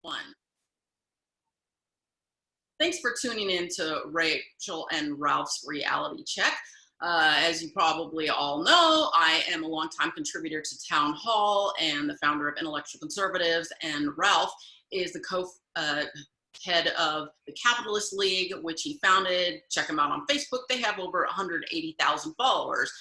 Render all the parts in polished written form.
One. Thanks for tuning in to Rachel and Ralph's Reality Check. As you probably all know, I am a longtime contributor to Townhall and the founder of Intellectual Conservatives, and Ralph is the head of the Capitalist League, which he founded. Check him out on Facebook. They have over 180,000 followers.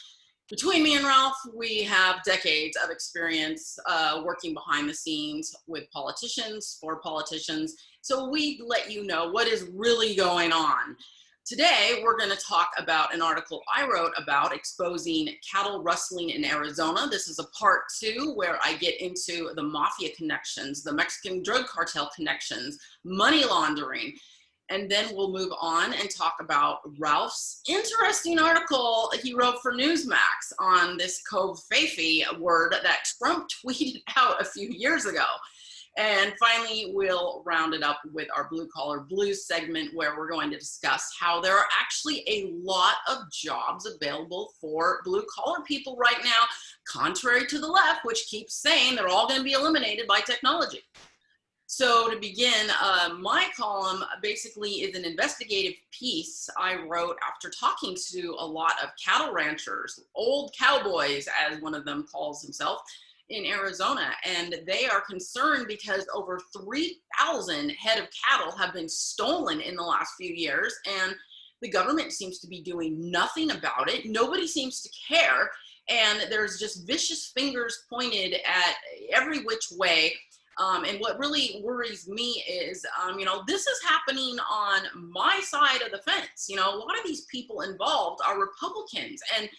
Between me and Ralph, we have decades of experience working behind the scenes with politicians, for politicians. So we let you know what is really going on. Today, we're going to talk about an article I wrote about exposing cattle rustling in Arizona. This is a part 2 where I get into the Mafia connections, the Mexican drug cartel connections, money laundering. And then we'll move on and talk about Ralph's interesting article he wrote for Newsmax on this covfefe word that Trump tweeted out a few years ago. And finally, we'll round it up with our Blue Collar Blues segment, where we're going to discuss how there are actually a lot of jobs available for blue collar people right now, contrary to the left, which keeps saying they're all going to be eliminated by technology. So to begin, my column basically is an investigative piece I wrote after talking to a lot of cattle ranchers, old cowboys, as one of them calls himself, in Arizona. And they are concerned because over 3,000 head of cattle have been stolen in the last few years, and the government seems to be doing nothing about it. Nobody seems to care, and there's just vicious fingers pointed at every which way. And what really worries me is, this is happening on my side of the fence. A lot of these people involved are Republicans, and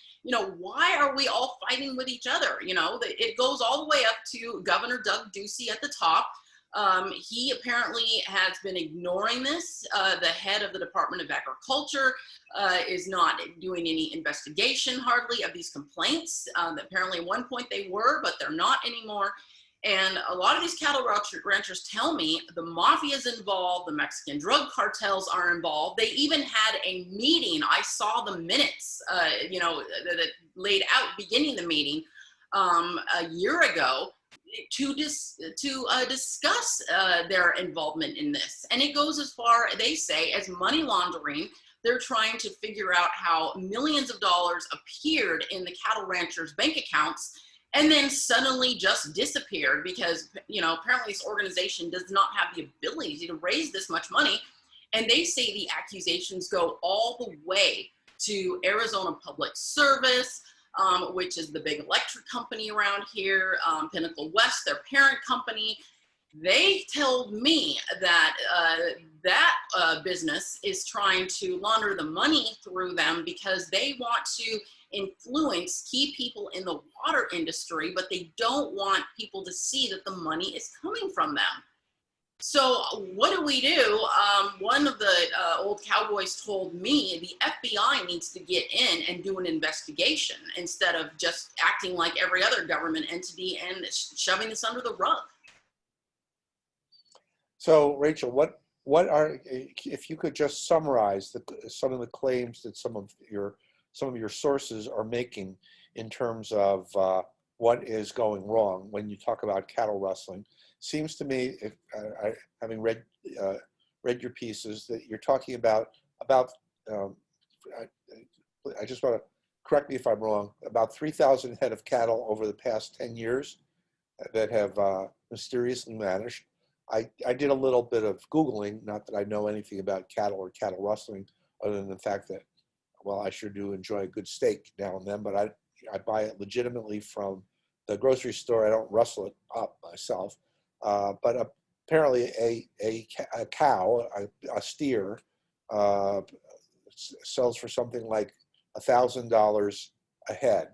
why are we all fighting with each other? It goes all the way up to Governor Doug Ducey at the top. He apparently has been ignoring this. The head of the Department of Agriculture is not doing any investigation hardly of these complaints. Apparently at one point they were, but they're not anymore. And a lot of these cattle ranchers tell me the mafia is involved, the Mexican drug cartels are involved. They even had a meeting. I saw the minutes, that laid out beginning the meeting a year ago to discuss their involvement in this. And it goes as far, they say, as money laundering. They're trying to figure out how millions of dollars appeared in the cattle ranchers' bank accounts and then suddenly just disappeared because, apparently this organization does not have the ability to raise this much money. And they say the accusations go all the way to Arizona Public Service, which is the big electric company around here, Pinnacle West, their parent company. They told me that that business is trying to launder the money through them because they want to influence key people in the water industry, but they don't want people to see that the money is coming from them. So what do we do? One of the old cowboys told me the FBI needs to get in and do an investigation instead of just acting like every other government entity and shoving this under the rug. So, Rachel, what are, if you could just summarize some of the claims that some of your sources are making in terms of what is going wrong when you talk about cattle rustling? Seems to me, if having read your pieces, that you're talking about I just want to correct me if I'm wrong, about 3,000 head of cattle over the past 10 years that have mysteriously vanished. I did a little bit of Googling, not that I know anything about cattle or cattle rustling, other than the fact that, well, I sure do enjoy a good steak now and then, but I buy it legitimately from the grocery store. I don't rustle it up myself. But apparently a cow, a steer, sells for something like $1,000 a head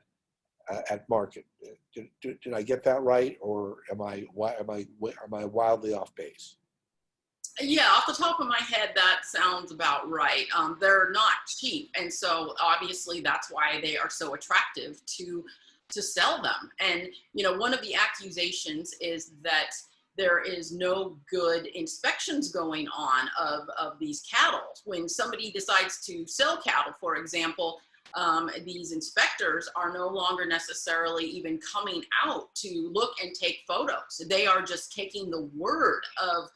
at market. Did I get that right, or am I wildly off base? Yeah, off the top of my head, that sounds about right. They're not cheap, and so obviously that's why they are so attractive to sell them. And one of the accusations is that there is no good inspections going on of these cattle. When somebody decides to sell cattle, for example, these inspectors are no longer necessarily even coming out to look and take photos. They are just taking the word of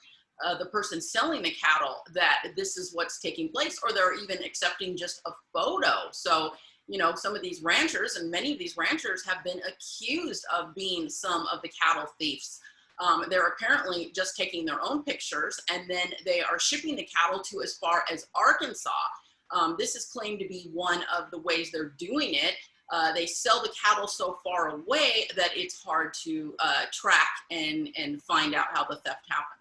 the person selling the cattle that this is what's taking place, or they're even accepting just a photo. So, you know, some of these ranchers, and many of these ranchers have been accused of being some of the cattle thieves. They're apparently just taking their own pictures, and then they are shipping the cattle to as far as Arkansas. This is claimed to be one of the ways they're doing it. They sell the cattle so far away that it's hard to track and find out how the theft happened.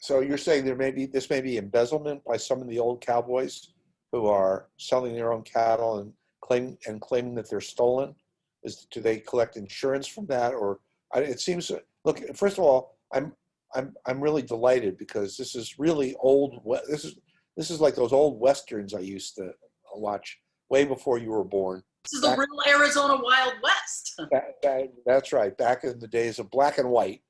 So you're saying this may be embezzlement by some of the old cowboys who are selling their own cattle and claiming that they're stolen? Do they collect insurance from that, or it seems? Look, first of all, I'm really delighted because this is really old. This is like those old westerns I used to watch way before you were born. This is the real Arizona Wild West. That's right. Back in the days of black and white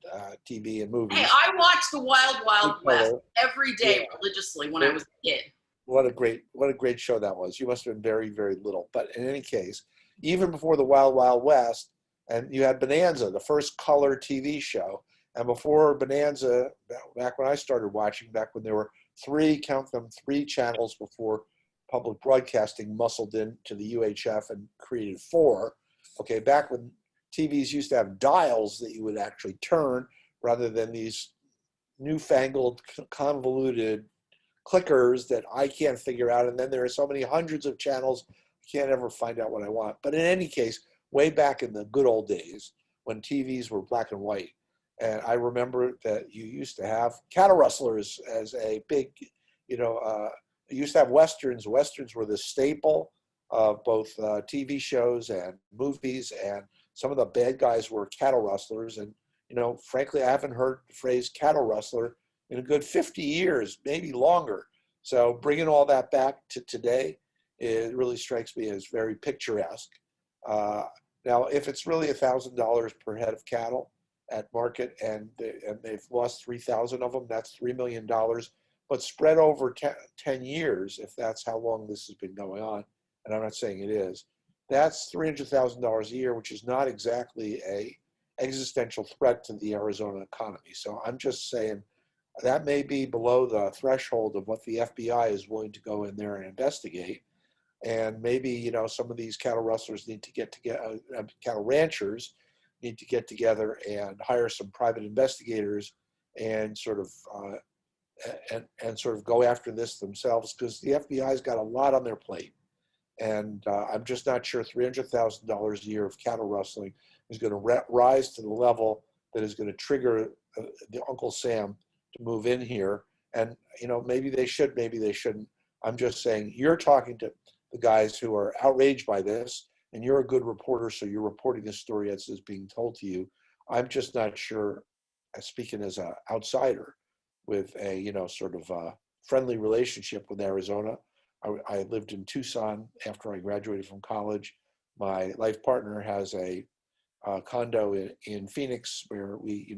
TV and movies. Hey, I watched the Wild Wild West every day religiously when I was a kid. What a great show that was. You must have been very, very little. But in any case, even before the Wild Wild West, and you had Bonanza, the first color TV show. And before Bonanza, back when I started watching, back when there were three channels before public broadcasting muscled into the UHF and created four. Okay, back when TVs used to have dials that you would actually turn rather than these newfangled convoluted clickers that I can't figure out. And then there are so many hundreds of channels, I can't ever find out what I want. But in any case, way back in the good old days when TVs were black and white, and I remember that you used to have cattle rustlers as a big, you used to have westerns. Westerns were the staple of both TV shows and movies, and some of the bad guys were cattle rustlers. And, frankly, I haven't heard the phrase cattle rustler in a good 50 years, maybe longer. So bringing all that back to today, it really strikes me as very picturesque. Now, if it's really $1,000 per head of cattle at market, and they've lost 3,000 of them, that's $3 million. But spread over 10 years, if that's how long this has been going on, and I'm not saying it is, that's $300,000 a year, which is not exactly a existential threat to the Arizona economy. So I'm just saying that may be below the threshold of what the FBI is willing to go in there and investigate. And maybe, some of these cattle rustlers need to get together, cattle ranchers need to get together and hire some private investigators and sort of go after this themselves, because the FBI's got a lot on their plate. And I'm just not sure $300,000 a year of cattle rustling is going to rise to the level that is going to trigger the Uncle Sam to move in here. And, maybe they should, maybe they shouldn't. I'm just saying, you're talking to the guys who are outraged by this, and you're a good reporter, so you're reporting the story as is being told to you. I'm just not sure, speaking as an outsider with a, sort of a friendly relationship with Arizona. I lived in Tucson after I graduated from college. My life partner has a condo in Phoenix where we,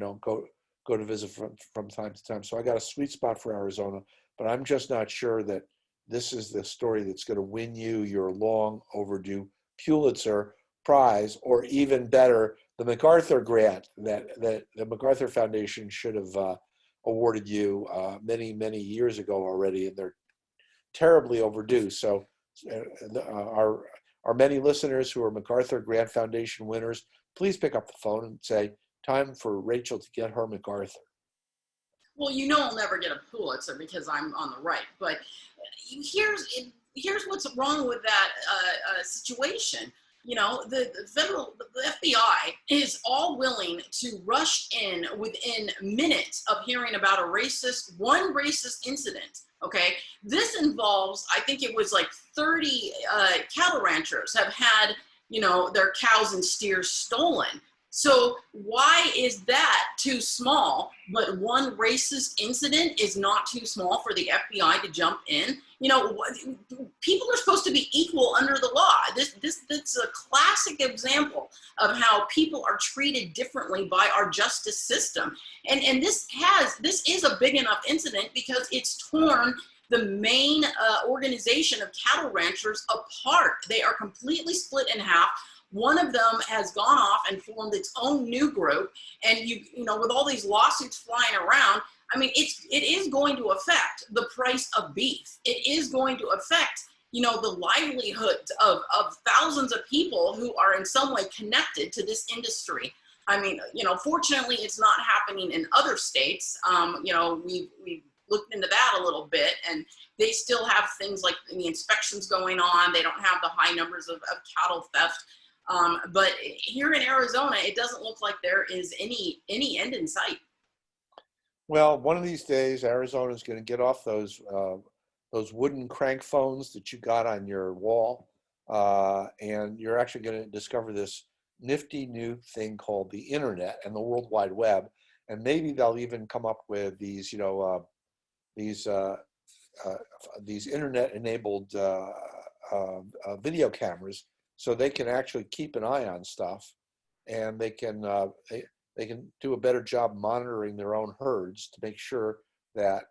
go to visit from time to time. So I got a sweet spot for Arizona, but I'm just not sure that this is the story that's going to win you your long overdue Pulitzer Prize, or even better, the MacArthur grant that the MacArthur Foundation should have awarded you many, many years ago already, and they're terribly overdue. So our many listeners who are MacArthur Grant Foundation winners, please pick up the phone and say, time for Rachel to get her MacArthur. Well, I'll never get a Pulitzer because I'm on the right. But here's what's wrong with that situation. The FBI is all willing to rush in within minutes of hearing about one racist incident. Okay, this involves, I think it was like 30 cattle ranchers have had, their cows and steers stolen. So why is that too small, but one racist incident is not too small for the FBI to jump in? People are supposed to be equal under the law. That's a classic example of how people are treated differently by our justice system. And this is a big enough incident because it's torn the main organization of cattle ranchers apart. They are completely split in half. One of them has gone off and formed its own new group. And you know, with all these lawsuits flying around, I mean, it is going to affect the price of beef. It is going to affect, you know, the livelihoods of thousands of people who are in some way connected to this industry. I mean, you know, fortunately, it's not happening in other states. You know, we've looked into that a little bit, and they still have things like the inspections going on. They don't have the high numbers of cattle theft. But here in Arizona, it doesn't look like there is any end in sight. Well, one of these days, Arizona is going to get off those wooden crank phones that you got on your wall, and you're actually going to discover this nifty new thing called the internet and the World Wide Web. And maybe they'll even come up with these, you know, these internet-enabled video cameras, so they can actually keep an eye on stuff, and they can do a better job monitoring their own herds to make sure that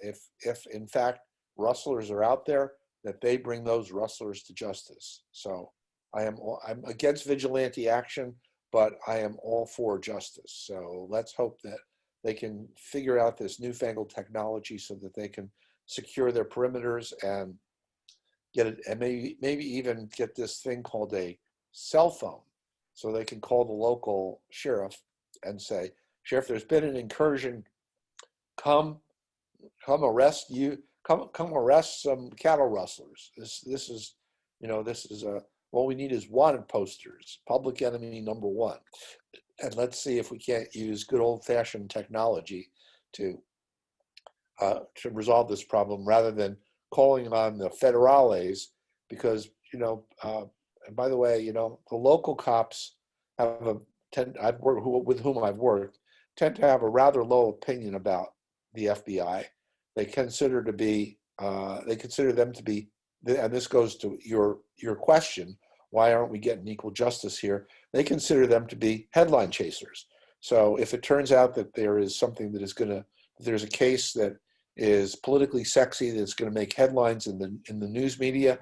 if in fact rustlers are out there, that they bring those rustlers to justice. So I'm against vigilante action, but I am all for justice. So let's hope that they can figure out this newfangled technology so that they can secure their perimeters and get it, and maybe even get this thing called a cell phone, so they can call the local sheriff and say, "Sheriff, there's been an incursion. Come arrest you. Come arrest some cattle rustlers. This is, you know, this is what we need is wanted posters. Public enemy number one, and let's see if we can't use good old-fashioned technology to resolve this problem rather than calling on the federales, because, you know, and by the way, you know, the local cops with whom I've worked tend to have a rather low opinion about the FBI. They consider them to be, and this goes to your question, why aren't we getting equal justice here? They consider them to be headline chasers. So if it turns out that there is something that is there's a case that is politically sexy that's going to make headlines in the news media,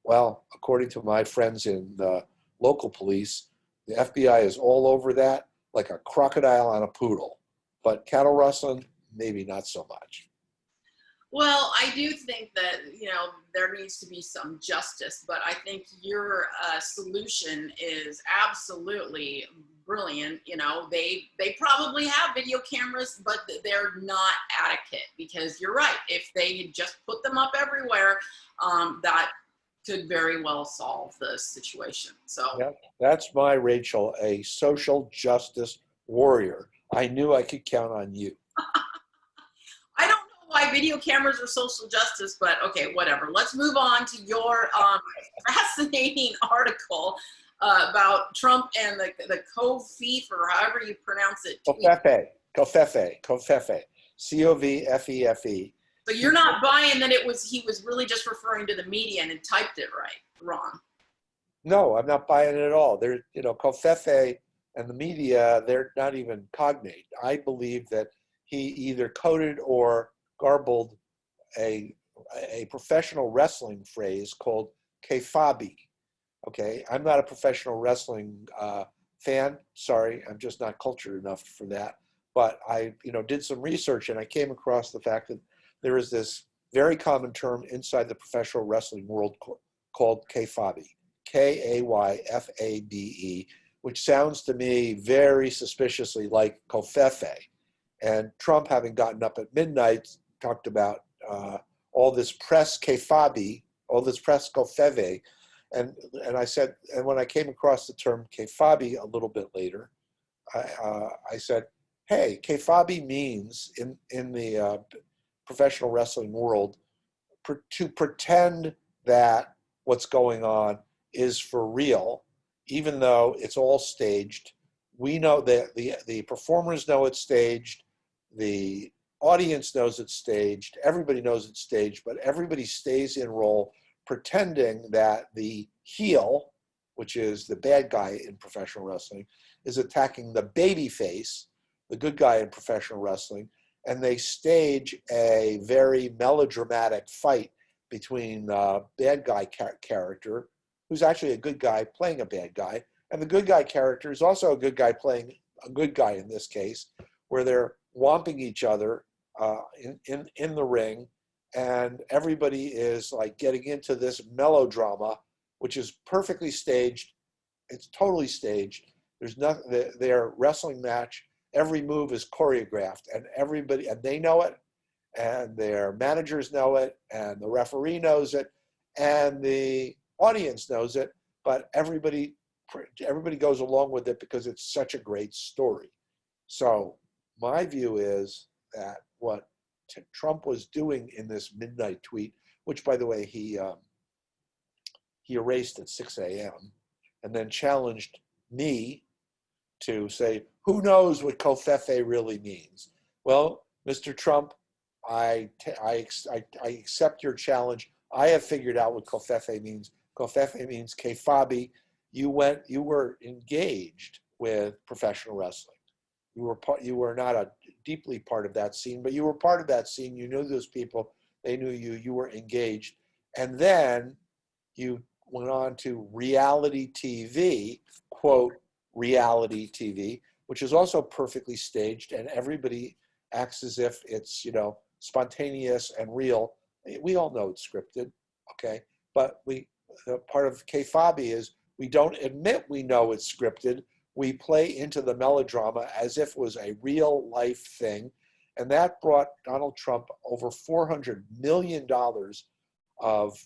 well, according to my friends in the local police, the FBI is all over that like a crocodile on a poodle. But cattle rustling, maybe not so much. Well, I do think that, you know, there needs to be some justice, but I think your solution is absolutely brilliant. You know, they probably have video cameras, but they're not adequate, because you're right. If they had just put them up everywhere, that could very well solve the situation. So yeah, that's my Rachel, a social justice warrior. I knew I could count on you. I don't know why video cameras are social justice, but okay, whatever. Let's move on to your fascinating article about Trump and the covfefe, or however you pronounce it. Covfefe, C-O-V-F-E-F-E. So you're not buying that he was really just referring to the media and had typed it wrong. No, I'm not buying it at all. They're, you know, covfefe and the media, they're not even cognate. I believe that he either coded or garbled a professional wrestling phrase called kayfabe. Okay, I'm not a professional wrestling fan. Sorry, I'm just not cultured enough for that. But I, you know, did some research, and I came across the fact that there is this very common term inside the professional wrestling world called kayfabe, Kayfabe, which sounds to me very suspiciously like covfefe. And Trump, having gotten up at midnight, talked about all this press kayfabe, all this press covfefe. And I said, and when I came across the term kayfabe a little bit later, I said, hey, kayfabe means in the professional wrestling world to pretend that what's going on is for real, even though it's all staged. We know that the performers know it's staged, the audience knows it's staged, everybody knows it's staged, but everybody stays in role pretending that the heel, which is the bad guy in professional wrestling, is attacking the baby face, the good guy in professional wrestling, and they stage a very melodramatic fight between bad guy character, who's actually a good guy playing a bad guy, and the good guy character is also a good guy playing a good guy in this case, where they're whomping each other in the ring, and everybody is like getting into this melodrama, which is perfectly staged. It's totally staged. There's nothing. Their wrestling match, every move is choreographed, and everybody, and they know it, and their managers know it, and the referee knows it, and the audience knows it. But everybody goes along with it because it's such a great story. So my view is that what Trump was doing in this midnight tweet, which by the way he erased at 6 a.m. and then challenged me to say, who knows what covfefe really means? Well, Mr. Trump, I accept your challenge. I have figured out what covfefe means. Covfefe means kefabi. You were engaged with professional wrestling. You were not a deeply part of that scene, but you were part of that scene. You knew those people. They knew you. You were engaged. And then you went on to reality TV, quote, reality TV, which is also perfectly staged, and everybody acts as if it's, spontaneous and real. We all know it's scripted, okay? But part of kefabi is we don't admit we know it's scripted. We play into the melodrama as if it was a real life thing. And that brought Donald Trump over $400 million of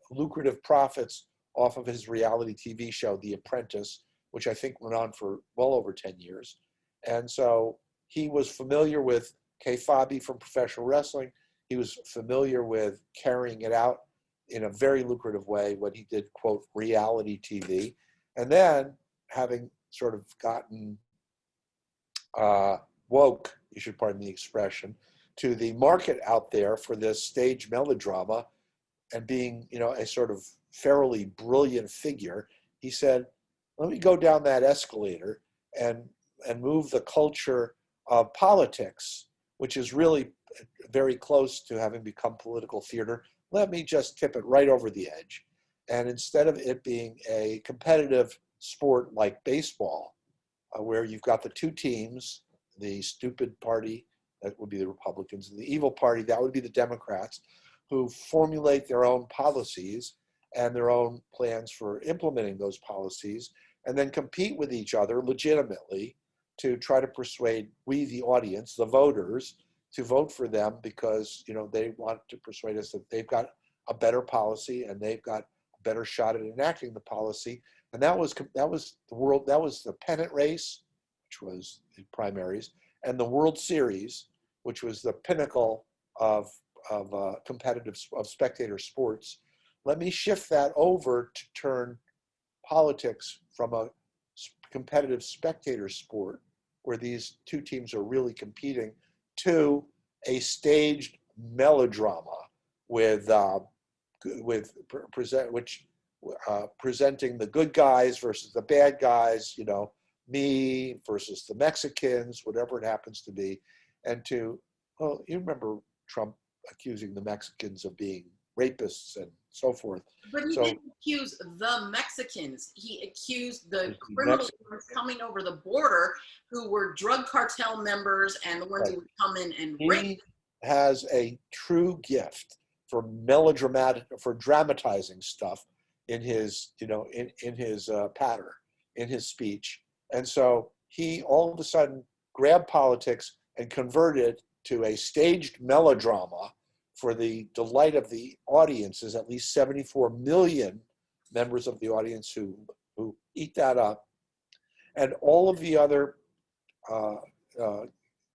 lucrative profits off of his reality TV show, The Apprentice, which I think went on for well over 10 years. And so he was familiar with kefabi from professional wrestling. He was familiar with carrying it out in a very lucrative way when he did, quote, reality TV. And then having sort of gotten woke, you should pardon the expression, to the market out there for this stage melodrama and being, a sort of fairly brilliant figure, he said, let me go down that escalator and move the culture of politics, which is really very close to having become political theater. Let me just tip it right over the edge. And instead of it being a competitive sport like baseball, where you've got the two teams, the stupid party, that would be the Republicans, and the evil party, that would be the Democrats, who formulate their own policies and their own plans for implementing those policies, and then compete with each other legitimately to try to persuade we, the audience, the voters, to vote for them because they want to persuade us that they've got a better policy and they've got a better shot at enacting the policy. And that was the pennant race, which was the primaries, and the World Series, which was the pinnacle of spectator sports. Let me shift that over to turn politics from a competitive spectator sport, where these two teams are really competing, to a staged melodrama presenting the good guys versus the bad guys, me versus the Mexicans, whatever it happens to be, and you remember Trump accusing the Mexicans of being rapists and so forth. But he didn't accuse the Mexicans. He accused the criminals coming over the border who were drug cartel members and the ones who would come in and rape. He has a true gift for dramatizing stuff in his, in his patter, in his speech. And so he all of a sudden grabbed politics and converted to a staged melodrama for the delight of the audiences, at least 74 million members of the audience who eat that up. And all of the other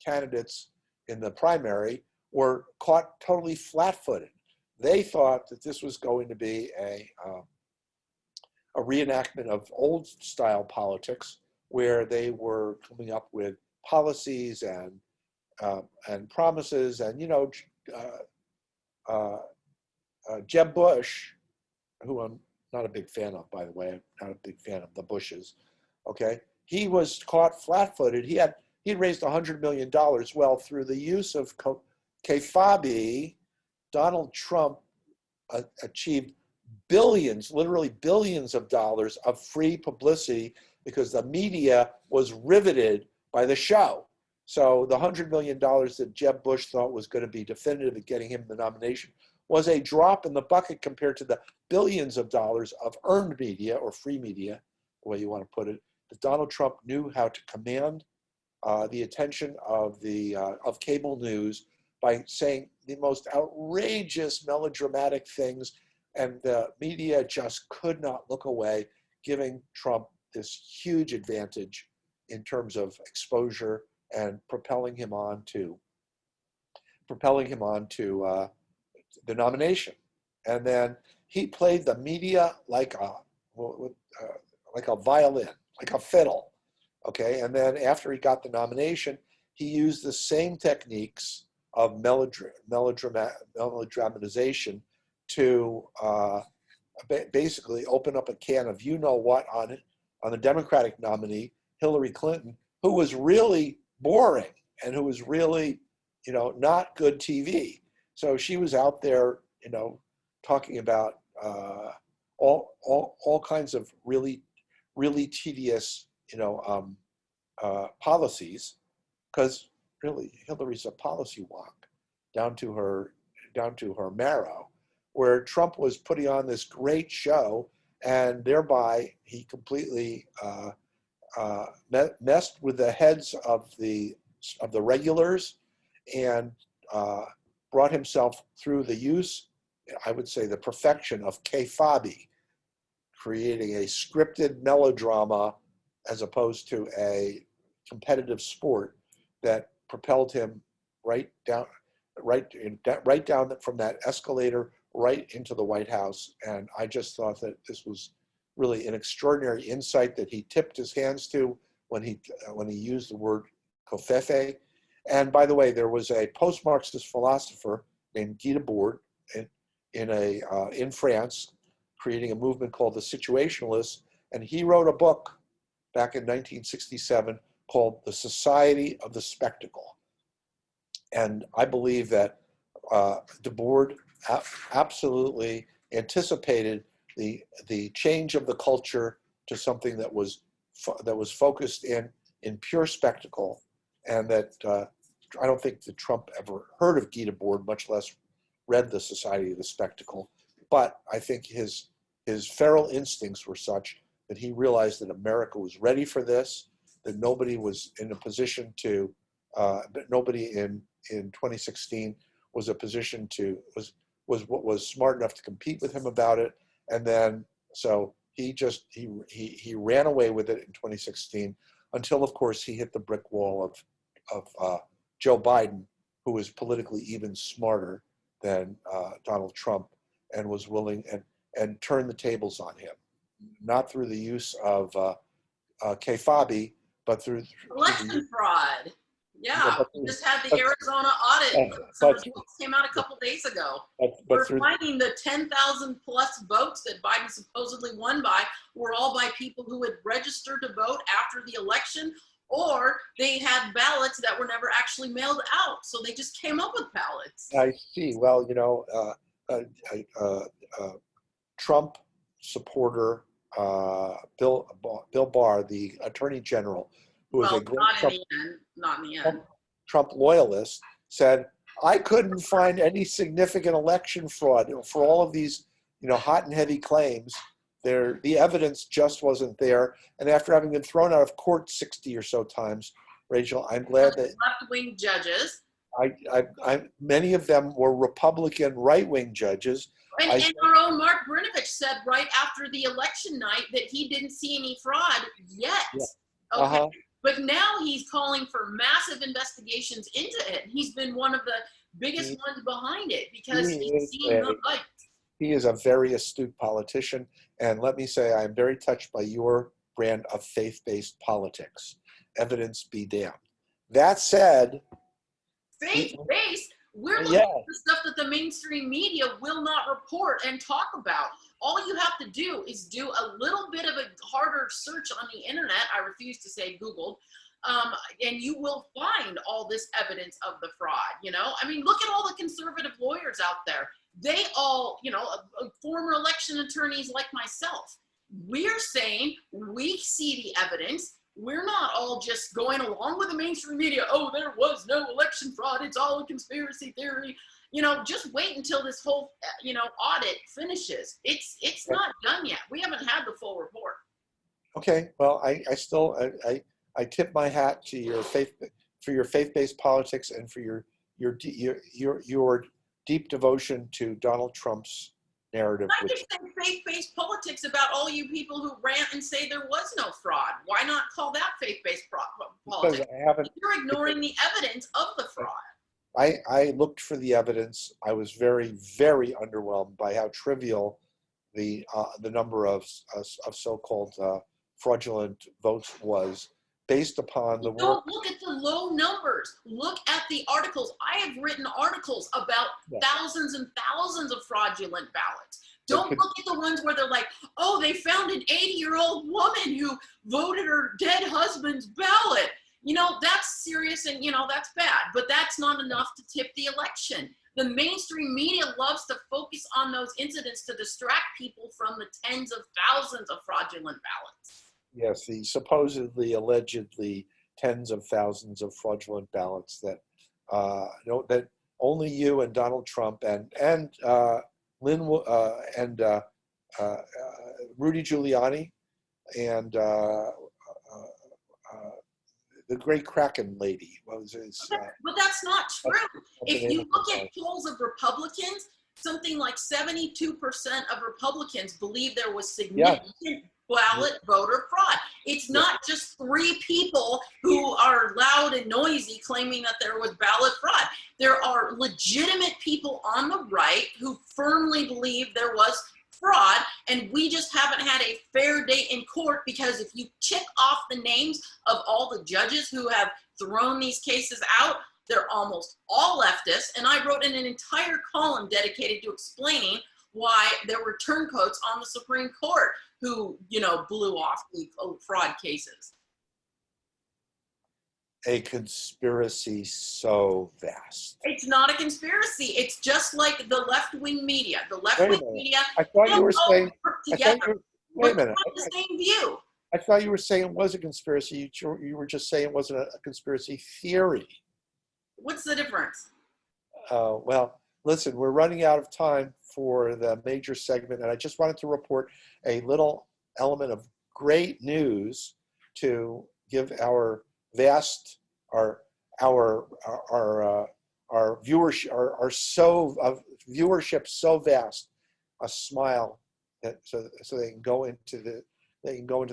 candidates in the primary were caught totally flat-footed. They thought that this was going to be a reenactment of old-style politics, where they were coming up with policies and promises, and Jeb Bush, who I'm not a big fan of, by the way, I'm not a big fan of the Bushes, okay? He was caught flat-footed. He had He'd raised $100 million. Well, through the use of covfefe, Donald Trump achieved billions, literally billions of dollars of free publicity because the media was riveted by the show. So the $100 million that Jeb Bush thought was going to be definitive in getting him the nomination was a drop in the bucket compared to the billions of dollars of earned media or free media, the way you want to put it, that Donald Trump knew how to command the attention of cable news by saying the most outrageous, melodramatic things, and the media just could not look away, giving Trump this huge advantage in terms of exposure and propelling him on to the nomination. And then he played the media like a violin, like a fiddle. Okay, and then after he got the nomination, he used the same techniques of melodramatization to basically open up a can of you-know-what on the Democratic nominee, Hillary Clinton, who was really boring and who was really, not good TV. So she was out there, talking about all kinds of really, really tedious, policies, because really Hillary's a policy wonk down to her marrow, where Trump was putting on this great show, and thereby he completely messed with the heads of the regulars, and brought himself through the use, I would say, the perfection of covfefe, creating a scripted melodrama as opposed to a competitive sport that propelled him right down from that escalator right into the White House. And I just thought that this was really an extraordinary insight that he tipped his hands to when he used the word covfefe. And by the way, there was a post-Marxist philosopher named Guy Debord in France, creating a movement called the Situationalists, and he wrote a book back in 1967 called The Society of the Spectacle. And I believe that Debord absolutely anticipated the change of the culture to something that was focused in pure spectacle, and that I don't think that Trump ever heard of Guy Debord, much less read The Society of the Spectacle. But I think his feral instincts were such that he realized that America was ready for this, that nobody was in a position to, nobody in 2016 was smart enough to compete with him about it. And then, so he ran away with it in 2016 until, of course, he hit the brick wall of Joe Biden, who was politically even smarter than Donald Trump, and was willing and turned the tables on him, not through the use of covfefe, but through election fraud. Yeah, we just had the Arizona audit. Some results came out a couple days ago. We're finding the 10,000 plus votes that Biden supposedly won by were all by people who had registered to vote after the election, or they had ballots that were never actually mailed out. So they just came up with ballots. I see. Well, Trump supporter Bill Barr, the Attorney General, who was a great not in the end. Trump loyalist, said, I couldn't find any significant election fraud for all of these, hot and heavy claims. The evidence just wasn't there. And after having been thrown out of court 60 or so times, Rachel, I'm glad that left-wing judges. Many of them were Republican right-wing judges. And our own Mark Brnovich said right after the election night that he didn't see any fraud yet. Yeah. Okay. But now he's calling for massive investigations into it. He's been one of the biggest ones behind it because he's seen the light. He is a very astute politician. And let me say, I'm very touched by your brand of faith-based politics. Evidence be damned. That said, faith-based? We're looking at the stuff that the mainstream media will not report and talk about. All you have to do is do a little bit of a harder search on the internet. I refuse to say Googled. and you will find all this evidence of the fraud. You know, I mean, look at all the conservative lawyers out there. They all, you know, former election attorneys like myself. We're saying we see the evidence. We're not all just going along with the mainstream media. Oh, there was no election fraud. It's all a conspiracy theory. You know, just wait until this whole, you know, audit finishes. It's not done yet. We haven't had the full report. Okay, well, I still I tip my hat to your faith-based politics and for your deep devotion to Donald Trump's narrative. I can say faith-based politics about all you people who rant and say there was no fraud. Why not call that faith-based politics? You're ignoring the evidence of the fraud. I looked for the evidence. I was very, very underwhelmed by how trivial the number of so-called fraudulent votes was, based upon the work. Don't look at the low numbers. Look at the articles. I have written articles about thousands and thousands of fraudulent ballots. Don't look at the ones where they're like, oh, they found an 80-year-old woman who voted her dead husband's ballot. You know, that's serious and, you know, that's bad. But that's not enough to tip the election. The mainstream media loves to focus on those incidents to distract people from the tens of thousands of fraudulent ballots. Yes, the supposedly, allegedly tens of thousands of fraudulent ballots that that only you and Donald Trump and Rudy Giuliani and the great Kraken lady. But that's not true. If you look at polls of Republicans, something like 72% of Republicans believe there was significant ballot voter fraud. It's not just 3 people who are loud and noisy claiming that there was ballot fraud. There are legitimate people on the right who firmly believe there was fraud, and we just haven't had a fair day in court, because if you check off the names of all the judges who have thrown these cases out, they're almost all leftists. And I wrote in an entire column dedicated to explaining why there were turncoats on the Supreme Court who, you know, blew off the fraud cases. A conspiracy so vast. It's not a conspiracy. It's just like the left-wing media. The left-wing media. I thought you were saying. Together. Wait a minute. The same view. I thought you were saying it was a conspiracy. You were just saying it wasn't a conspiracy theory. What's the difference? Well, listen, we're running out of time for the major segment, and I just wanted to report a little element of great news to give our vast, our viewership, viewership so vast, a smile that so they can go into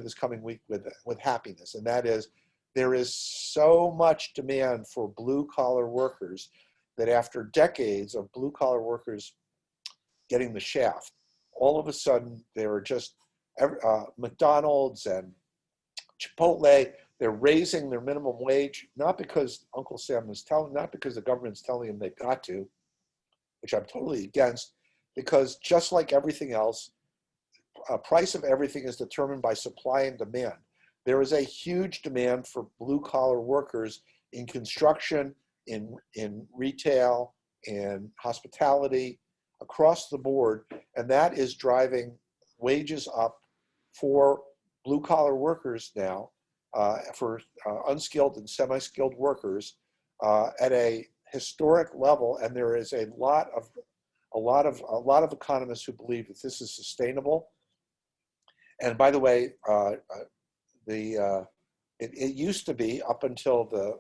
this coming week with happiness, and that is, there is so much demand for blue-collar workers that after decades of blue-collar workers getting the shaft, all of a sudden there are just McDonald's and Chipotle, they're raising their minimum wage, not because Uncle Sam is not because the government's telling them they've got to, which I'm totally against, because just like everything else, price of everything is determined by supply and demand. There is a huge demand for blue-collar workers in construction, in retail, in hospitality, across the board, and that is driving wages up for blue-collar workers now, for unskilled and semi-skilled workers at a historic level. And there is a lot of economists who believe that this is sustainable. And by the way, it used to be up until the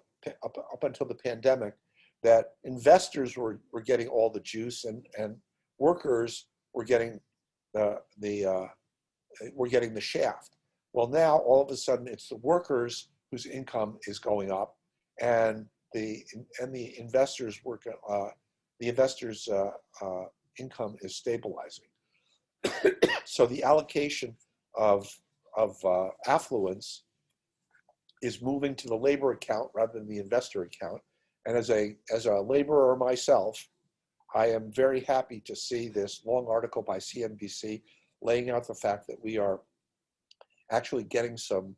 pandemic that investors were getting all the juice, and workers were getting the shaft. Well, now all of a sudden it's the workers whose income is going up, and the investors income is stabilizing. So the allocation of affluence is moving to the labor account rather than the investor account. And as a laborer myself, I am very happy to see this long article by CNBC laying out the fact that we are actually getting some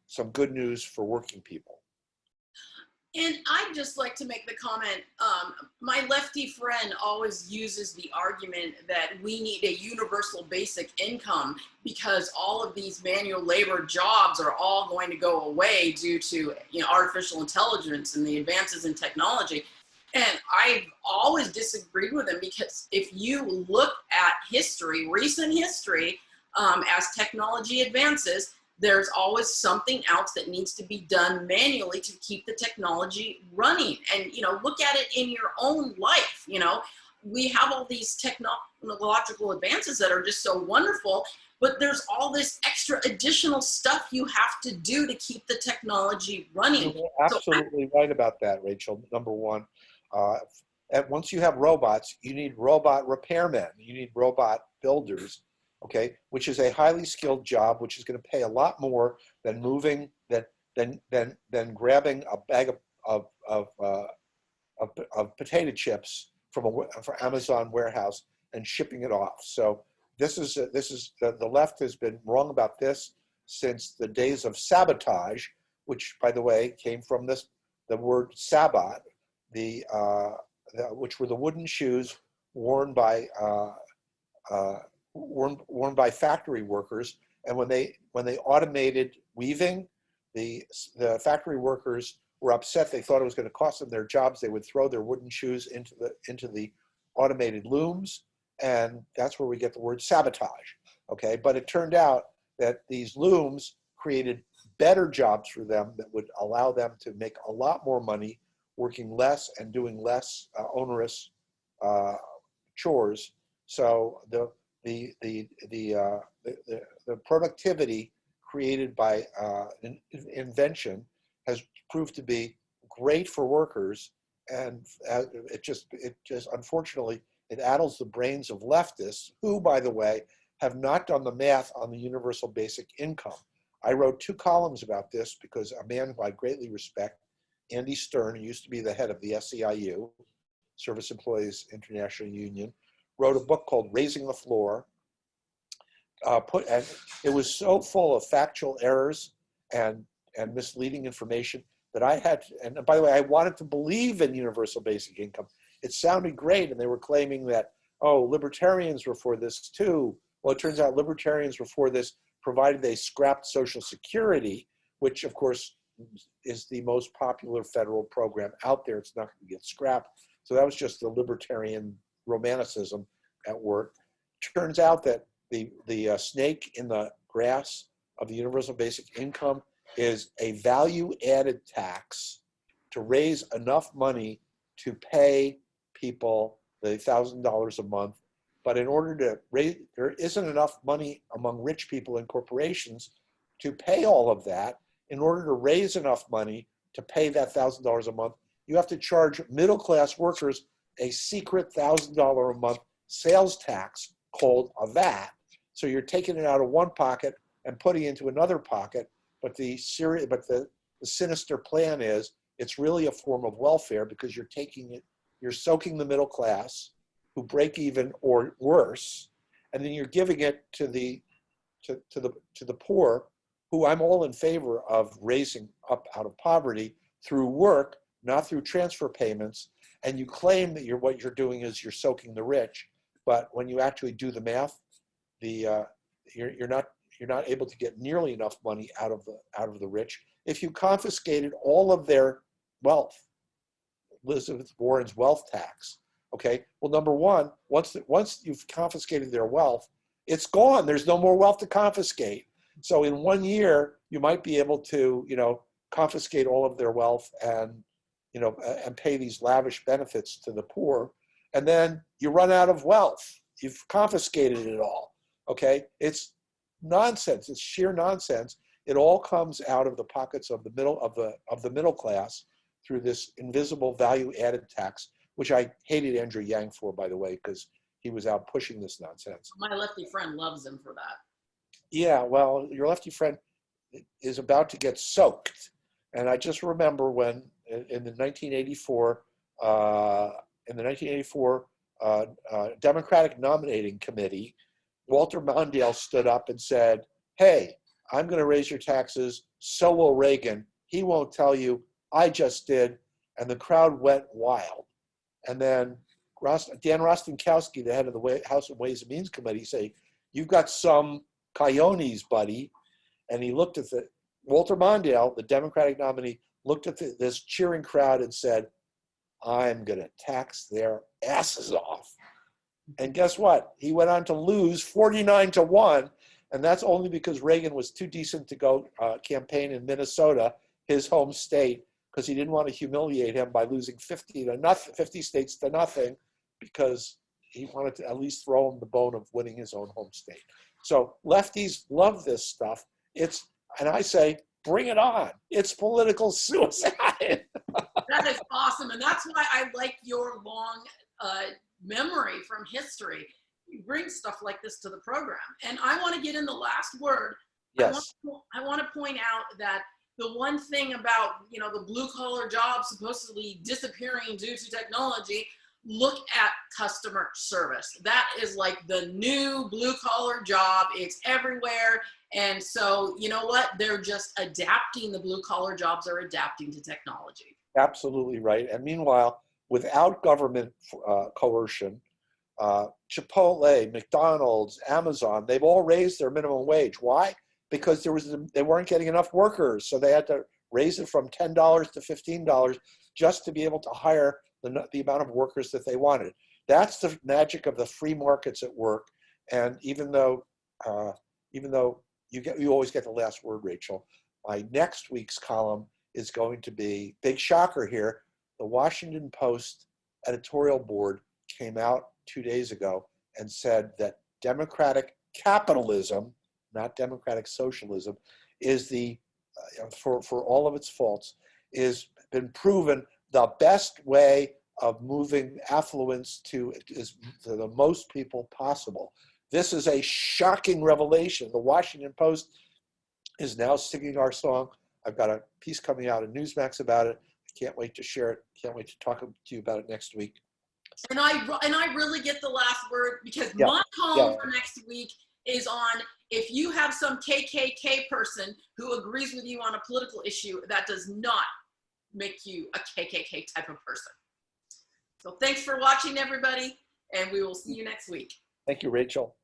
some good news for working people. And I'd just like to make the comment, my lefty friend always uses the argument that we need a universal basic income because all of these manual labor jobs are all going to go away due to, you know, artificial intelligence and the advances in technology. And I've always disagreed with him because if you look at history, recent history, as technology advances, there's always something else that needs to be done manually to keep the technology running. And, you know, look at it in your own life. You know, we have all these technological advances that are just so wonderful, but there's all this extra additional stuff you have to do to keep the technology running. You're absolutely right about that, Rachel. Number one, and once you have robots, you need robot repairmen, you need robot builders, okay, which is a highly skilled job, which is going to pay a lot more than moving, than grabbing a bag of potato chips from Amazon warehouse and shipping it off. So this is the left has been wrong about this since the days of sabotage, which, by the way, came from the word sabbat, which were the wooden shoes worn by worn by factory workers. And when they automated weaving, the factory workers were upset. They thought it was going to cost them their jobs. They would throw their wooden shoes into the automated looms, and that's where we get the word sabotage. Okay, but it turned out that these looms created better jobs for them that would allow them to make a lot more money, working less and doing less onerous chores. So the productivity created by invention has proved to be great for workers, and it just unfortunately it addles the brains of leftists who, by the way, have not done the math on the universal basic income. I wrote 2 columns about this because a man who I greatly respect, Andy Stern, who used to be the head of the SEIU, Service Employees International Union, wrote a book called Raising the Floor. And it was so full of factual errors and misleading information that I had to, and by the way, I wanted to believe in universal basic income. It sounded great, and they were claiming that, oh, libertarians were for this too. Well, it turns out libertarians were for this provided they scrapped Social Security, which of course is the most popular federal program out there. It's not going to get scrapped. So that was just the libertarian romanticism at work. Turns out that the snake in the grass of the universal basic income is a value-added tax to raise enough money to pay people the $1,000 a month. But in order to raise, there isn't enough money among rich people and corporations to pay all of that. In order to raise enough money to pay that $1,000 a month, you have to charge middle-class workers a secret $1,000 a month sales tax called a VAT. So you're taking it out of one pocket and putting it into another pocket. But the sinister plan is it's really a form of welfare because you're soaking the middle class who break even or worse, and then you're giving it to the poor, who I'm all in favor of raising up out of poverty through work, not through transfer payments. And you claim that what you're doing is you're soaking the rich, but when you actually do the math, you're not able to get nearly enough money out of the rich. If you confiscated all of their wealth, Elizabeth Warren's wealth tax, okay, well, number one, once you've confiscated their wealth, it's gone. There's no more wealth to confiscate. So in 1 year, you might be able to, confiscate all of their wealth and pay these lavish benefits to the poor, and then you run out of wealth. You've confiscated it all. Okay, it's nonsense. It's sheer nonsense. It all comes out of the pockets of the middle class through this invisible value-added tax, which I hated Andrew Yang for, by the way, because he was out pushing this nonsense. My lefty friend loves him for that. Yeah, well, your lefty friend is about to get soaked. And I just remember when in the 1984 Democratic Nominating Committee, Walter Mondale stood up and said, hey, I'm going to raise your taxes. So will Reagan. He won't tell you. I just did. And the crowd went wild. And then Dan Rostenkowski, the head of the House of Ways and Means Committee, say, you've got some coyones, buddy. And he looked at Walter Mondale, the Democratic nominee, looked at this cheering crowd and said, I'm going to tax their asses off. And guess what? He went on to lose 49-1. And that's only because Reagan was too decent to go campaign in Minnesota, his home state, because he didn't want to humiliate him by losing 50 states to nothing, because he wanted to at least throw him the bone of winning his own home state. So lefties love this stuff. And I say, bring it on. It's political suicide. That is awesome. And that's why I like your long memory from history. You bring stuff like this to the program. And I want to get in the last word. Yes. I want to point out that the one thing about, the blue collar jobs supposedly disappearing due to technology, look at customer service. That is like the new blue collar job. It's everywhere. And so, you know what? They're just adapting. The blue collar jobs are adapting to technology. Absolutely right. And meanwhile, without government coercion, Chipotle, McDonald's, Amazon, they've all raised their minimum wage. Why? Because they weren't getting enough workers. So they had to raise it from $10 to $15 just to be able to hire the amount of workers that they wanted. That's the magic of the free markets at work. And even though you always get the last word, Rachel, my next week's column is going to be, big shocker here, the Washington Post editorial board came out 2 days ago and said that democratic capitalism, not democratic socialism, is for all of its faults, is been proven the best way of moving affluence to the most people possible. This is a shocking revelation. The Washington Post is now singing our song. I've got a piece coming out in Newsmax about it. I can't wait to share it. Can't wait to talk to you about it next week. And I really get the last word, because my column for next week is on, if you have some KKK person who agrees with you on a political issue, that does not make you a KKK type of person. So thanks for watching, everybody, and we will see you next week. Thank you, Rachel.